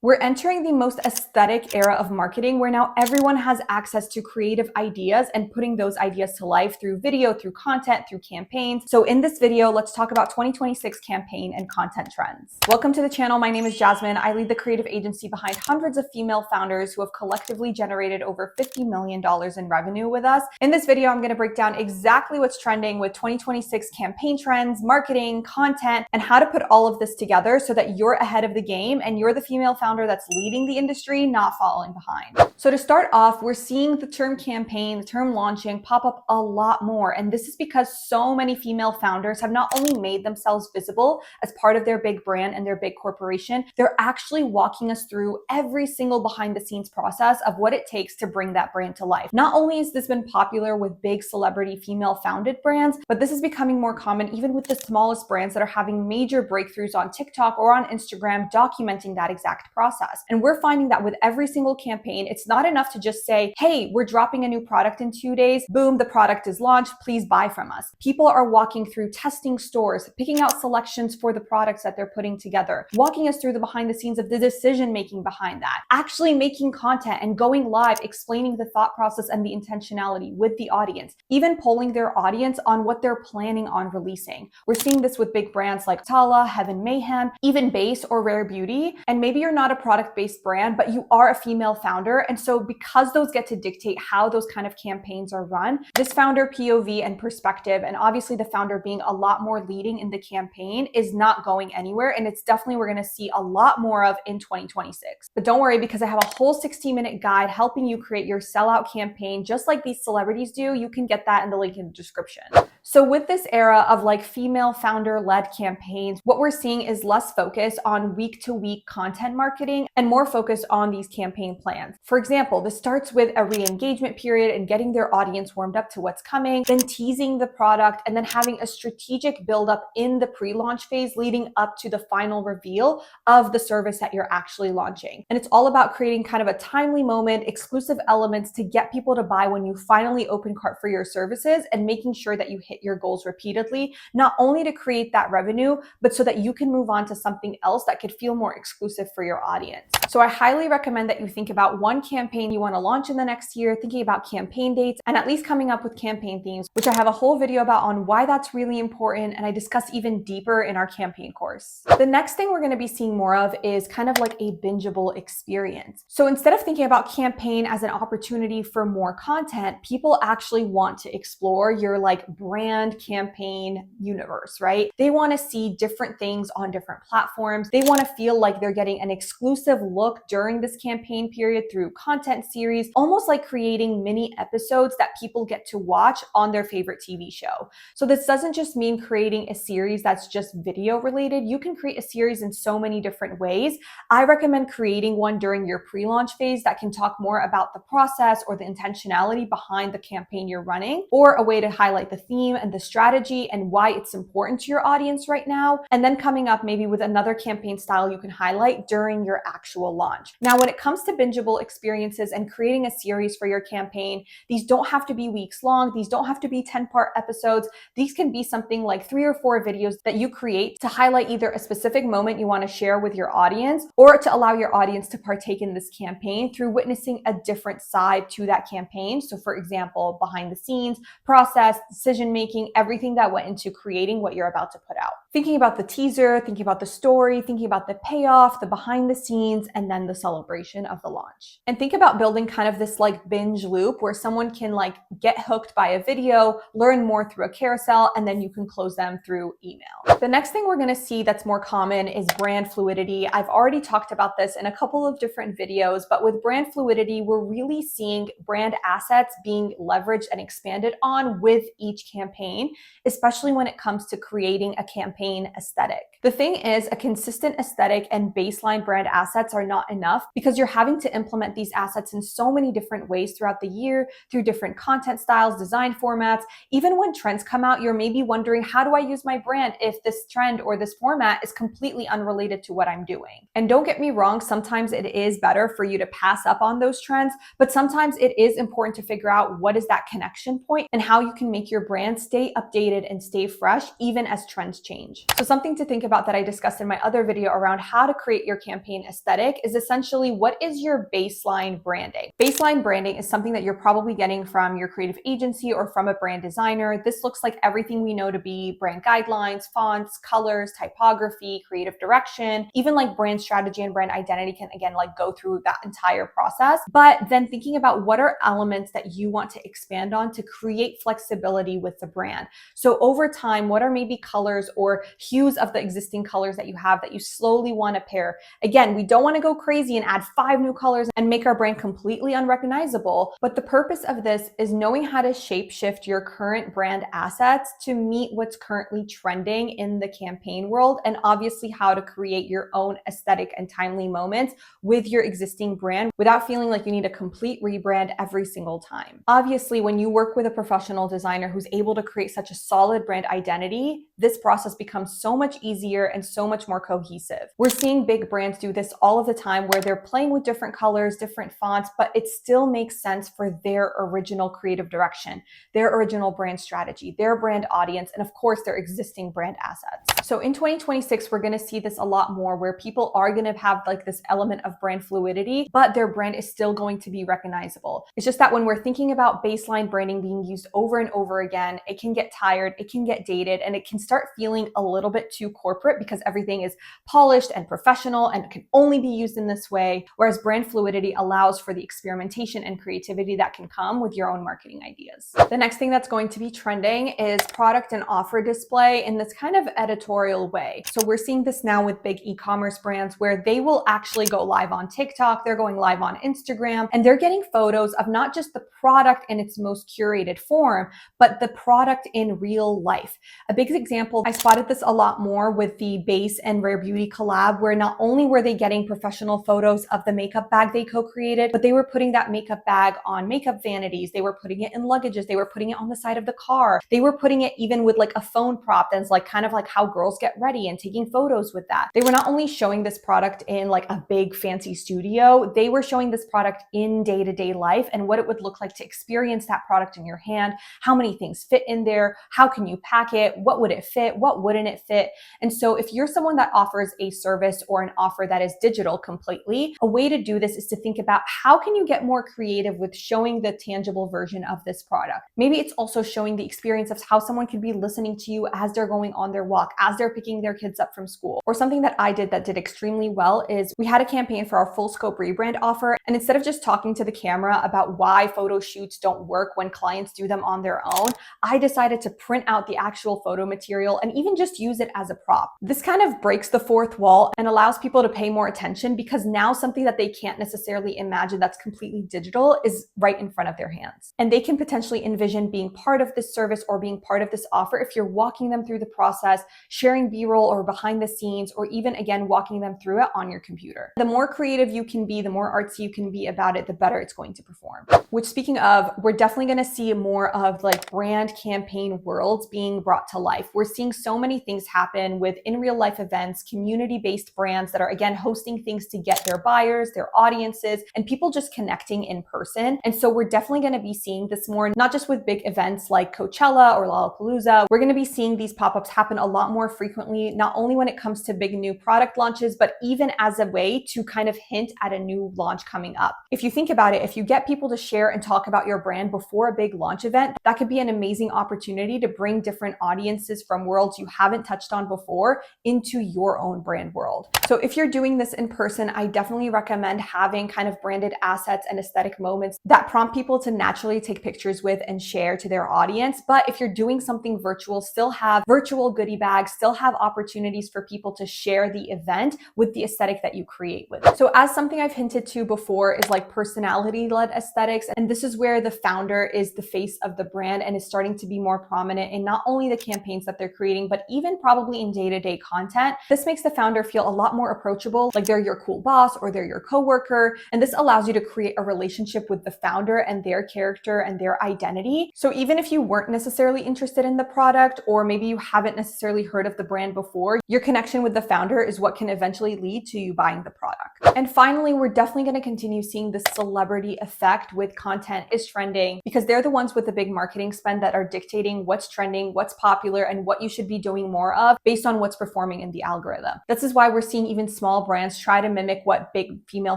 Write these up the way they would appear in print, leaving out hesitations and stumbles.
We're entering the most aesthetic era of marketing where now everyone has access to creative ideas and putting those ideas to life through video, through content, through campaigns. So in this video, let's talk about 2026 campaign and content trends. Welcome to the channel. My name is Jasmine. I lead the creative agency behind hundreds of female founders who have collectively generated over $50 million in revenue with us. In this video, I'm going to break down exactly what's trending with 2026 campaign trends, marketing, content, and how to put all of this together so that you're ahead of the game and you're the female founder that's leading the industry, not following behind. So to start off, we're seeing the term campaign, the term launching pop up a lot more. And this is because so many female founders have not only made themselves visible as part of their big brand and their big corporation, they're actually walking us through every single behind the scenes process of what it takes to bring that brand to life. Not only has this been popular with big celebrity female founded brands, but this is becoming more common even with the smallest brands that are having major breakthroughs on TikTok or on Instagram documenting that exact process. And we're finding that with every single campaign, it's not enough to just say, hey, we're dropping a new product in 2 days. Boom, the product is launched. Please buy from us. People are walking through testing stores, picking out selections for the products that they're putting together, walking us through the behind the scenes of the decision making behind that, actually making content and going live, explaining the thought process and the intentionality with the audience, even polling their audience on what they're planning on releasing. We're seeing this with big brands like Tala, Heaven Mayhem, even Base or Rare Beauty. And maybe you're not a product-based brand, but you are a female founder. And so because those get to dictate how those kind of campaigns are run, this founder POV and perspective, and obviously the founder being a lot more leading in the campaign, is not going anywhere. And it's definitely we're going to see a lot more of in 2026. But don't worry, because I have a whole 60-minute guide helping you create your sellout campaign, just like these celebrities do. You can get that in the link in the description. So with this era of like female founder-led campaigns, what we're seeing is less focus on week-to-week content marketing and more focus on these campaign plans. For example, this starts with a re-engagement period and getting their audience warmed up to what's coming, then teasing the product, and then having a strategic build-up in the pre-launch phase leading up to the final reveal of the service that you're actually launching. And it's all about creating kind of a timely moment, exclusive elements to get people to buy when you finally open cart for your services, and making sure that you hit your goals repeatedly, not only to create that revenue, but so that you can move on to something else that could feel more exclusive for your audience. So I highly recommend that you think about one campaign you want to launch in the next year, thinking about campaign dates, and at least coming up with campaign themes, which I have a whole video about on why that's really important, and I discuss even deeper in our campaign course. The next thing we're going to be seeing more of is kind of like a bingeable experience. So instead of thinking about campaign as an opportunity for more content, people actually want to explore your like brand campaign universe, right? They want to see different things on different platforms. They want to feel like they're getting an exclusive look during this campaign period through content series, almost like creating mini episodes that people get to watch on their favorite TV show. So this doesn't just mean creating a series that's just video related. You can create a series in so many different ways. I recommend creating one during your pre-launch phase that can talk more about the process or the intentionality behind the campaign you're running, or a way to highlight the theme and the strategy and why it's important to your audience right now. And then coming up maybe with another campaign style you can highlight during your actual launch. Now, when it comes to bingeable experiences and creating a series for your campaign, these don't have to be weeks long. These don't have to be 10-part episodes. These can be something like 3 or 4 videos that you create to highlight either a specific moment you want to share with your audience, or to allow your audience to partake in this campaign through witnessing a different side to that campaign. So for example, behind the scenes, process, decision making, everything that went into creating what you're about to put out. Thinking about the teaser, thinking about the story, thinking about the payoff, the behind the scenes, and then the celebration of the launch. And think about building kind of this like binge loop where someone can like get hooked by a video, learn more through a carousel, and then you can close them through email. The next thing we're going to see that's more common is brand fluidity. I've already talked about this in a couple of different videos, but with brand fluidity, we're really seeing brand assets being leveraged and expanded on with each campaign, especially when it comes to creating a campaign aesthetic. The thing is, a consistent aesthetic and baseline brand assets are not enough because you're having to implement these assets in so many different ways throughout the year, through different content styles, design formats. Even when trends come out, you're maybe wondering, how do I use my brand if this trend or this format is completely unrelated to what I'm doing? And don't get me wrong, sometimes it is better for you to pass up on those trends, but sometimes it is important to figure out what is that connection point and how you can make your brand stay updated and stay fresh even as trends change. change. So something to think about that I discussed in my other video around how to create your campaign aesthetic is essentially, what is your baseline branding? Baseline branding is something that you're probably getting from your creative agency or from a brand designer. This looks like everything we know to be brand guidelines, fonts, colors, typography, creative direction, even like brand strategy and brand identity can again like go through that entire process. But then thinking about what are elements that you want to expand on to create flexibility with the brand. So over time, what are maybe colors or hues of the existing colors that you have that you slowly want to pair? Again, we don't want to go crazy and add 5 new colors and make our brand completely unrecognizable. But the purpose of this is knowing how to shape shift your current brand assets to meet what's currently trending in the campaign world, and obviously how to create your own aesthetic and timely moments with your existing brand without feeling like you need a complete rebrand every single time. Obviously, when you work with a professional designer who's able to create such a solid brand identity, this process becomes so much easier and so much more cohesive. We're seeing big brands do this all of the time where they're playing with different colors, different fonts, but it still makes sense for their original creative direction, their original brand strategy, their brand audience, and of course, their existing brand assets. So in 2026, we're gonna see this a lot more where people are gonna have like this element of brand fluidity, but their brand is still going to be recognizable. It's just that when we're thinking about baseline branding being used over and over again, it can get tired, it can get dated, and it can start feeling a little bit too corporate because everything is polished and professional and can only be used in this way. Whereas brand fluidity allows for the experimentation and creativity that can come with your own marketing ideas. The next thing that's going to be trending is product and offer display in this kind of editorial way. So we're seeing this now with big e-commerce brands where they will actually go live on TikTok, they're going live on Instagram, and they're getting photos of not just the product in its most curated form, but the product in real life. A big example, I spotted this a lot more with the Base and Rare Beauty collab, where not only were they getting professional photos of the makeup bag they co-created, but they were putting that makeup bag on makeup vanities, they were putting it in luggages, they were putting it on the side of the car, they were putting it even with like a phone prop that's like kind of like how girls get ready and taking photos with that. They were not only showing this product in like a big fancy studio, they were showing this product in day-to-day life and what it would look like to experience that product in your hand, how many things fit in there, how can you pack it, what would it fit, what wouldn't it fit. And so if you're someone that offers a service or an offer that is digital completely, a way to do this is to think about how can you get more creative with showing the tangible version of this product. Maybe it's also showing the experience of how someone could be listening to you as they're going on their walk, as they're picking their kids up from school. Or something that I did that did extremely well is we had a campaign for our full scope rebrand offer, and instead of just talking to the camera about why photo shoots don't work when clients do them on their own, I decided to print out the actual photo material and even just use it as a prop. This kind of breaks the fourth wall and allows people to pay more attention because now something that they can't necessarily imagine that's completely digital is right in front of their hands. And they can potentially envision being part of this service or being part of this offer if you're walking them through the process, sharing B-roll or behind the scenes, or even again, walking them through it on your computer. The more creative you can be, the more artsy you can be about it, the better it's going to perform. Which, speaking of, we're definitely going to see more of like brand campaign worlds being brought to life. We're seeing so many things happen with in real life events, community-based brands that are again hosting things to get their buyers, their audiences, and people just connecting in person. And so we're definitely going to be seeing this more, not just with big events like Coachella or Lollapalooza. We're going to be seeing these pop-ups happen a lot more frequently, not only when it comes to big new product launches, but even as a way to kind of hint at a new launch coming up. If you think about it, if you get people to share and talk about your brand before a big launch event, that could be an amazing opportunity to bring different audiences from worlds you haven't touched on before into your own brand world. So if you're doing this in person, I definitely recommend having kind of branded assets and aesthetic moments that prompt people to naturally take pictures with and share to their audience. But if you're doing something virtual, still have virtual goodie bags, still have opportunities for people to share the event with the aesthetic that you create with. So as something I've hinted to before is like personality-led aesthetics. And this is where the founder is the face of the brand and is starting to be more prominent in not only the campaigns that they're creating, but even probably in day-to-day content. This makes the founder feel a lot more approachable, like they're your cool boss or they're your coworker. And this allows you to create a relationship with the founder and their character and their identity. So even if you weren't necessarily interested in the product, or maybe you haven't necessarily heard of the brand before, your connection with the founder is what can eventually lead to you buying the product. And finally, we're definitely going to continue seeing the celebrity effect with content is trending, because they're the ones with the big marketing spend that are dictating what's trending, what's popular, and what you should be doing showing more of based on what's performing in the algorithm. This is why we're seeing even small brands try to mimic what big female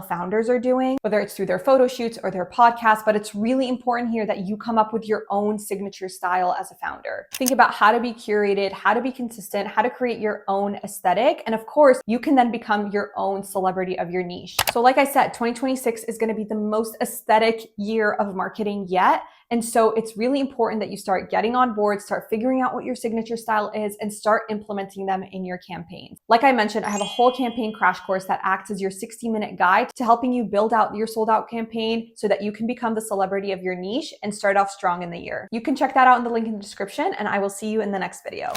founders are doing, whether it's through their photo shoots or their podcasts, but it's really important here that you come up with your own signature style as a founder. Think about how to be curated, how to be consistent, how to create your own aesthetic. And of course, you can then become your own celebrity of your niche. So like I said, 2026 is going to be the most aesthetic year of marketing yet. And so it's really important that you start getting on board, start figuring out what your signature style is, and start implementing them in your campaigns. Like I mentioned, I have a whole campaign crash course that acts as your 60-minute guide to helping you build out your sold out campaign so that you can become the celebrity of your niche and start off strong in the year. You can check that out in the link in the description, and I will see you in the next video.